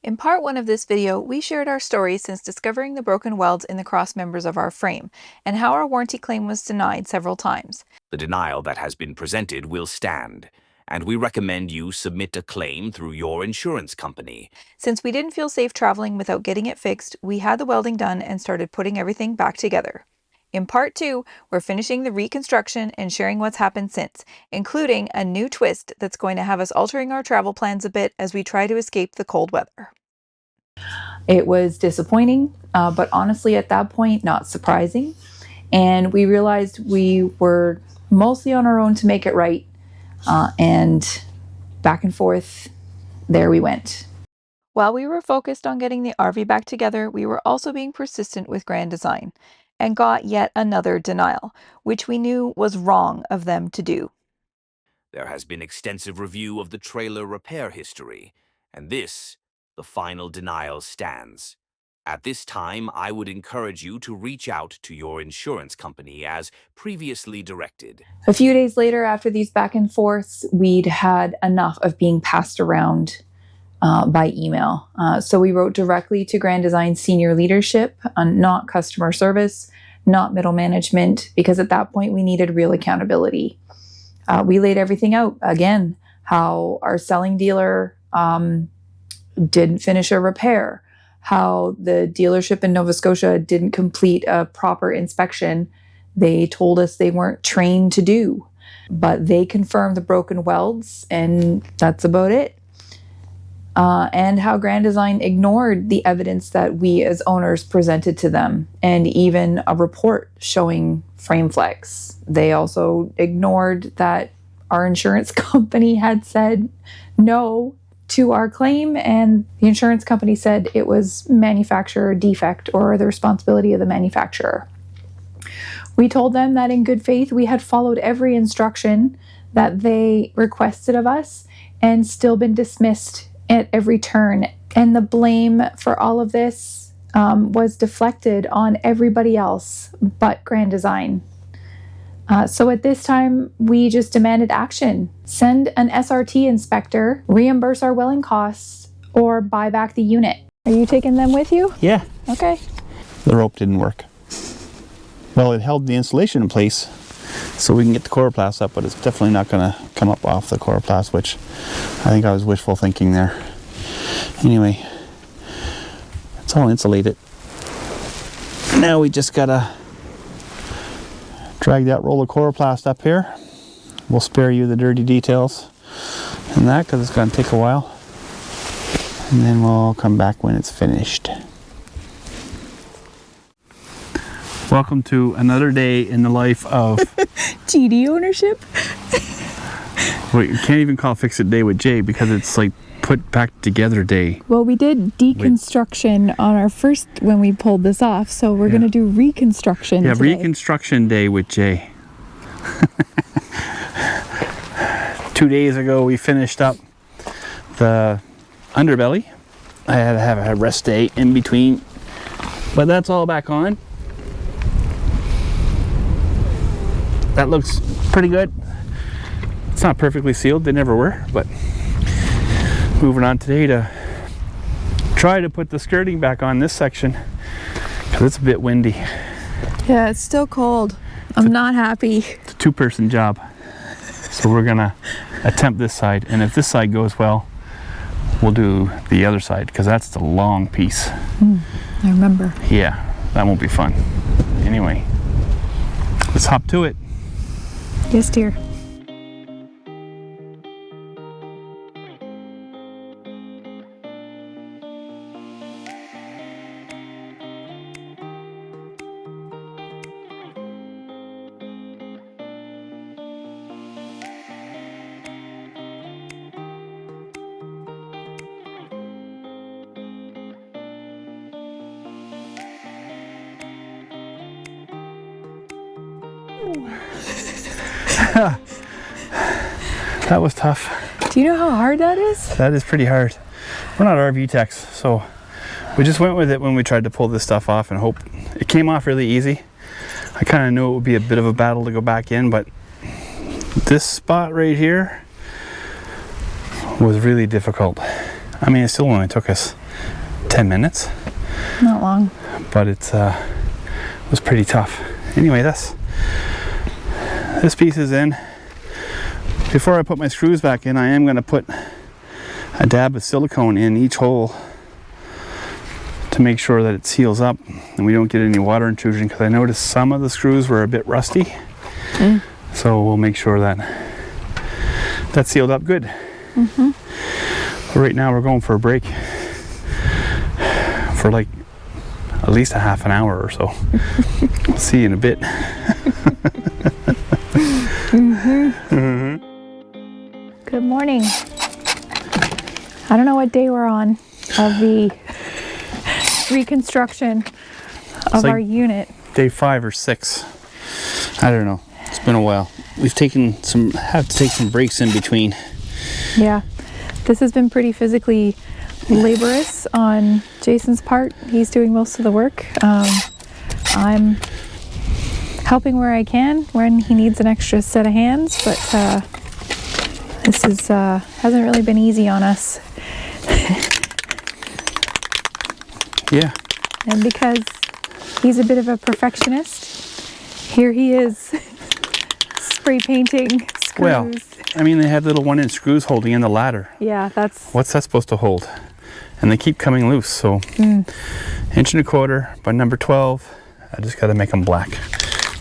In part 1 of this video, we shared our story since discovering the broken welds in the cross members of our frame, and how our warranty claim was denied several times. The denial that has been presented will stand, and we recommend you submit a claim through your insurance company. Since we didn't feel safe traveling without getting it fixed, we had the welding done and started putting everything back together. In part 2, we're finishing the reconstruction and sharing what's happened since, including a new twist that's going to have us altering our travel plans a bit as we try to escape the cold weather. It was disappointing, but honestly at that point, not surprising. And we realized we were mostly on our own to make it right. And back and forth, there we went. While we were focused on getting the RV back together, we were also being persistent with Grand Design and got yet another denial, which we knew was wrong of them to do. There has been extensive review of the trailer repair history, and this, the final denial, stands. At this time, I would encourage you to reach out to your insurance company as previously directed. A few days later, after these back and forths, we'd had enough of being passed around by email. So we wrote directly to Grand Design senior leadership, not customer service, not middle management, because at that point we needed real accountability. We laid everything out, again, how our selling dealer didn't finish a repair, how the dealership in Nova Scotia didn't complete a proper inspection they told us they weren't trained to do. But they confirmed the broken welds, and that's about it. And how Grand Design ignored the evidence that we as owners presented to them, and even a report showing frame flex. They also ignored that our insurance company had said no to our claim, and the insurance company said it was manufacturer defect or the responsibility of the manufacturer. We told them that in good faith we had followed every instruction that they requested of us and still been dismissed at every turn. And the blame for all of this was deflected on everybody else but Grand Design. So at this time, we just demanded action. Send an SRT inspector, reimburse our welling costs, or buy back the unit. Are you taking them with you? Yeah. Okay. The rope didn't work. Well, it held the insulation in place so we can get the coroplast up, but it's definitely not going to come up off the coroplast, which I think I was wishful thinking there. Anyway, it's all insulated. Now we just gotta drag that roll of coroplast up here. We'll spare you the dirty details and that, because it's going to take a while. And then we'll come back when it's finished. Welcome to another day in the life of GD ownership? Wait, you can't even call Fix It Day with Jay because it's like put back together day. Well, we did deconstruction on our first when we pulled this off, so we're going to do reconstruction today. Reconstruction day with Jay. 2 days ago we finished up the underbelly. I had to have a rest day in between, but that's all back on. That looks pretty good. It's not perfectly sealed, they never were, but moving on today to try to put the skirting back on this section because it's a bit windy. Yeah, it's still cold. I'm not happy. It's a two-person job. So we're gonna attempt this side, and if this side goes well, we'll do the other side because that's the long piece. I remember. Yeah, that won't be fun. Anyway, let's hop to it. Yes, dear. That was tough. Do you know how hard that is? That is pretty hard. We're not RV techs, so we just went with it when we tried to pull this stuff off and hope it came off really easy. I kind of knew it would be a bit of a battle to go back in, but this spot right here was really difficult. I mean, it still only took us 10 minutes, Not long. but it was pretty tough. Anyway, this piece is in. Before I put my screws back in, I am going to put a dab of silicone in each hole to make sure that it seals up and we don't get any water intrusion, because I noticed some of the screws were a bit rusty. So we'll make sure that that's sealed up good. But right now we're going for a break for like at least a half an hour or so. We'll see you in a bit. Good morning. I don't know what day we're on of the reconstruction of like our unit. Day 5 or 6. I don't know. It's been a while. We've have to take some breaks in between. Yeah, this has been pretty physically laborious on Jason's part. He's doing most of the work. I'm helping where I can when he needs an extra set of hands, but this is hasn't really been easy on us. Yeah. And because he's a bit of a perfectionist, here he is spray painting screws. Well, I mean, they had little 1-inch screws holding in the ladder. Yeah, that's... What's that supposed to hold? And they keep coming loose, so 1.25" by number 12. I just got to make them black.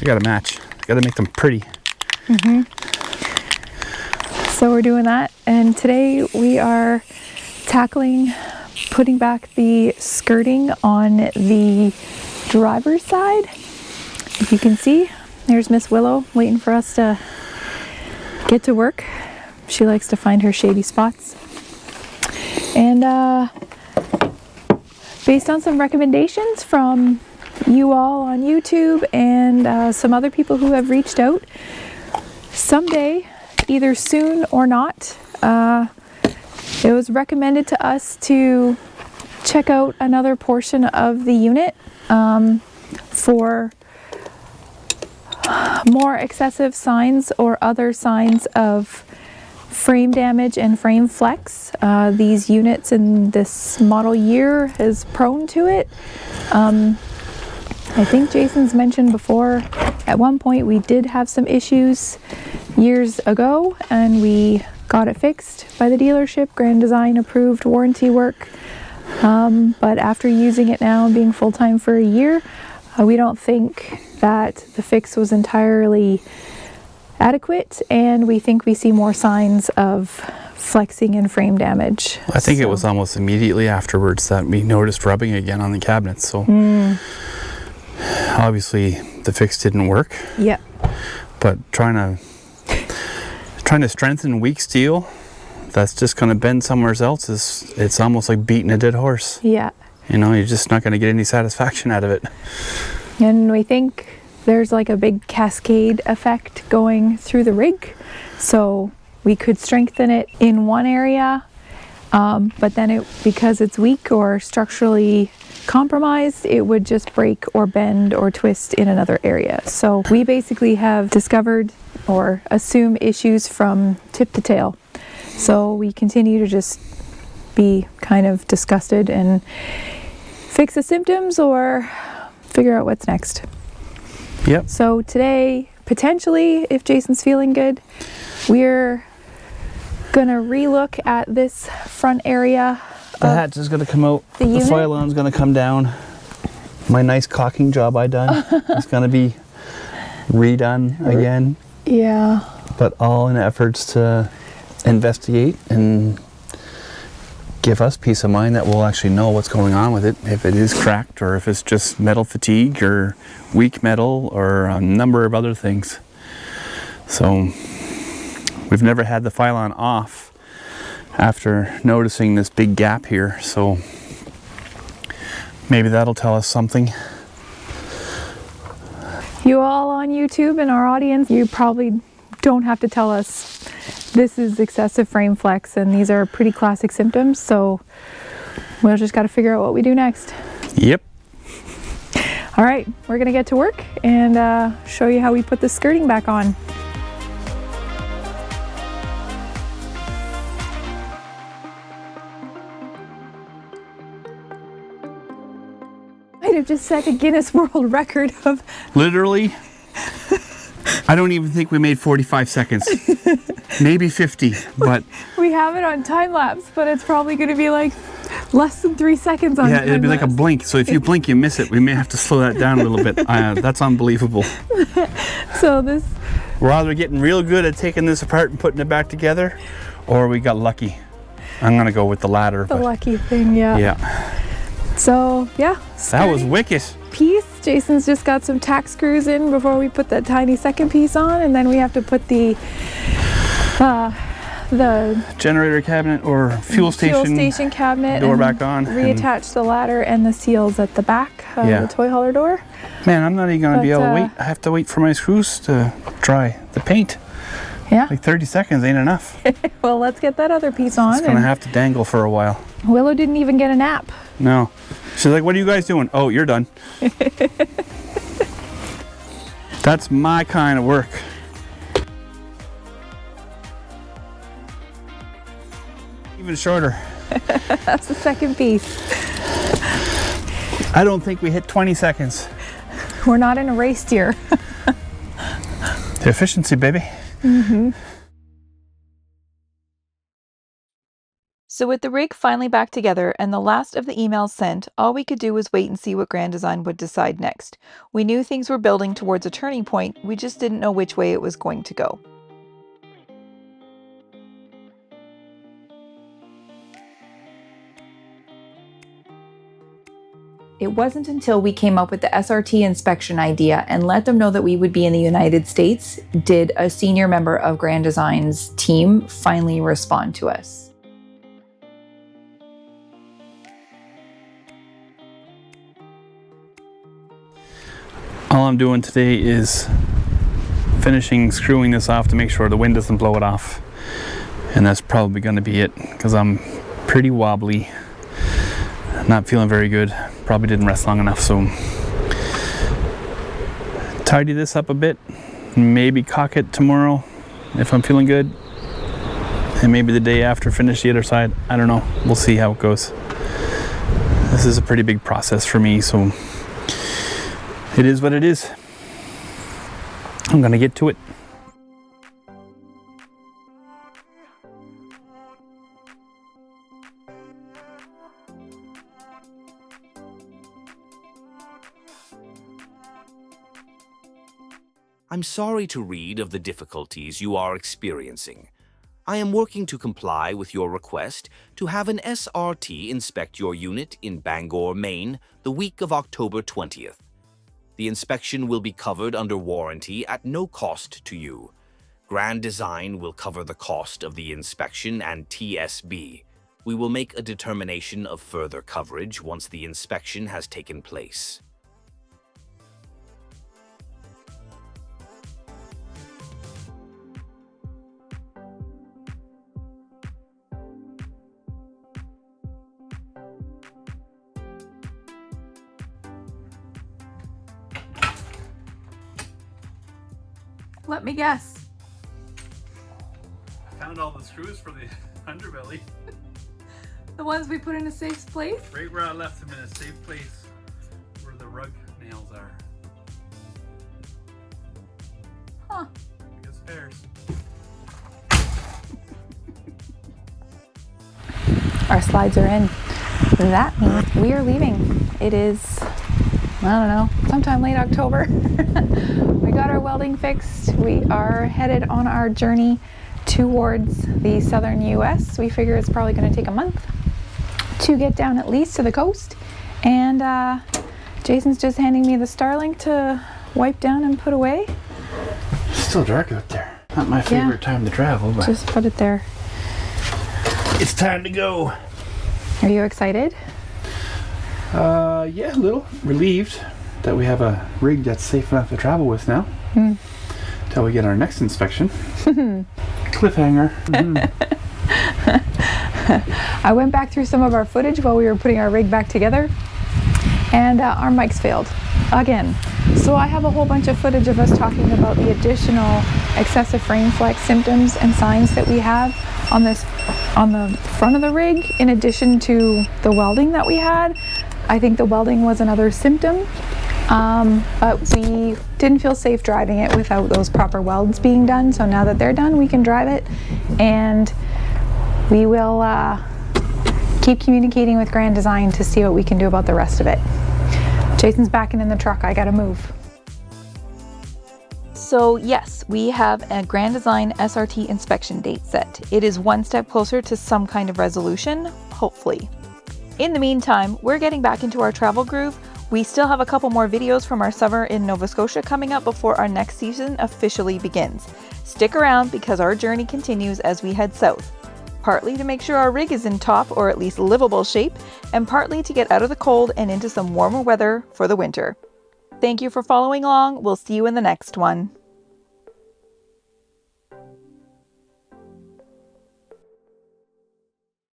You got to match. Got to make them pretty. So we're doing that, and today we are tackling putting back the skirting on the driver's side. If you can see, there's Miss Willow waiting for us to get to work. She likes to find her shady spots. And based on some recommendations from you all on YouTube and some other people who have reached out, someday, either soon or not, it was recommended to us to check out another portion of the unit for more excessive signs or other signs of frame damage and frame flex. These units in this model year is prone to it. I think Jason's mentioned before, at one point we did have some issues years ago and we got it fixed by the dealership, Grand Design approved warranty work. But after using it now and being full-time for a year, we don't think that the fix was entirely adequate, and we think we see more signs of flexing and frame damage. I think it was almost immediately afterwards that we noticed rubbing again on the cabinets. So obviously the fix didn't work. Yeah. But trying to strengthen weak steel that's just going to bend somewhere else it's almost like beating a dead horse. Yeah. You know, you're just not going to get any satisfaction out of it. And we think there's like a big cascade effect going through the rig. So we could strengthen it in one area, but then because it's weak or structurally compromised, it would just break or bend or twist in another area. So we basically have discovered or assume issues from tip to tail. So we continue to just be kind of disgusted and fix the symptoms or figure out what's next. Yep. So today, potentially, if Jason's feeling good, we're gonna relook at this front area. The hatch is going to come out. The unit? Phylon's going to come down. My nice caulking job I done is going to be redone again. Yeah. But all in efforts to investigate and give us peace of mind that we'll actually know what's going on with it, if it is cracked or if it's just metal fatigue or weak metal or a number of other things. So we've never had the Phylon off after noticing this big gap here, so maybe that'll tell us something. You all on YouTube and our audience, you probably don't have to tell us this is excessive frame flex, and these are pretty classic symptoms, so we'll just got to figure out what we do next. Yep. All right, we're gonna get to work and show you how we put the skirting back on. might have just set a Guinness World Record of... Literally, I don't even think we made 45 seconds. Maybe 50, but... We have it on time lapse, but it's probably going to be like less than 3 seconds on yeah, time it'd be like a lapse. blink. So if you blink, you miss it. We may have to slow that down a little bit. That's unbelievable. So this... We're either getting real good at taking this apart and putting it back together, or we got lucky. I'm gonna go with the latter. The lucky thing, yeah. Yeah. So, yeah. That was wicked. Piece. Jason's just got some tack screws in before we put that tiny second piece on, and then we have to put the generator cabinet or fuel station cabinet door and back on. Reattach the ladder and the seals at the back of the toy hauler door. Man, I'm not even gonna be able to wait. I have to wait for my screws to dry. The paint. Yeah. Like 30 seconds ain't enough. Well, let's get that other piece on. It's gonna have to dangle for a while. Willow didn't even get a nap. No. She's like, what are you guys doing? Oh, you're done. That's my kind of work. Even shorter. That's the second piece. I don't think we hit 20 seconds. We're not in a race, dear. The efficiency, baby. Mm-hmm. So with the rig finally back together and the last of the emails sent, all we could do was wait and see what Grand Design would decide next. We knew things were building towards a turning point, we just didn't know which way it was going to go. It wasn't until we came up with the SRT inspection idea and let them know that we would be in the United States did a senior member of Grand Design's team finally respond to us. All I'm doing today is finishing screwing this off to make sure the wind doesn't blow it off. And that's probably going to be it because I'm pretty wobbly. Not feeling very good. Probably didn't rest long enough, so tidy this up a bit. Maybe caulk it tomorrow if I'm feeling good. And maybe the day after finish the other side. I don't know. We'll see how it goes. This is a pretty big process for me, so it is what it is. I'm gonna get to it. I'm sorry to read of the difficulties you are experiencing. I am working to comply with your request to have an SRT inspect your unit in Bangor, Maine, the week of October 20th. The inspection will be covered under warranty at no cost to you. Grand Design will cover the cost of the inspection and TSB. We will make a determination of further coverage once the inspection has taken place. Let me guess. I found all the screws for the underbelly. The ones we put in a safe place? Right where I left them in a safe place where the rug nails are. Huh. I guess spares. Our slides are in. That means we are leaving. It is, I don't know, sometime late October. We got our welding fixed. We are headed on our journey towards the southern US. We figure it's probably going to take a month to get down at least to the coast. And Jason's just handing me the Starlink to wipe down and put away. It's still dark out there. Not my favorite time to travel, but just put it there. It's time to go. Are you excited? Yeah, a little relieved that we have a rig that's safe enough to travel with now. Till we get our next inspection. Cliffhanger. I went back through some of our footage while we were putting our rig back together, and our mics failed again. So I have a whole bunch of footage of us talking about the additional excessive frame flex symptoms and signs that we have on the front of the rig, in addition to the welding that we had. I think the welding was another symptom, but we didn't feel safe driving it without those proper welds being done. So now that they're done, we can drive it, and we will keep communicating with Grand Design to see what we can do about the rest of it. Jason's backing in the truck. I gotta move. So yes, we have a Grand Design SRT inspection date set. It is one step closer to some kind of resolution, hopefully. In the meantime, we're getting back into our travel groove. We still have a couple more videos from our summer in Nova Scotia coming up before our next season officially begins. Stick around because our journey continues as we head south. Partly to make sure our rig is in top or at least livable shape, and partly to get out of the cold and into some warmer weather for the winter. Thank you for following along. We'll see you in the next one.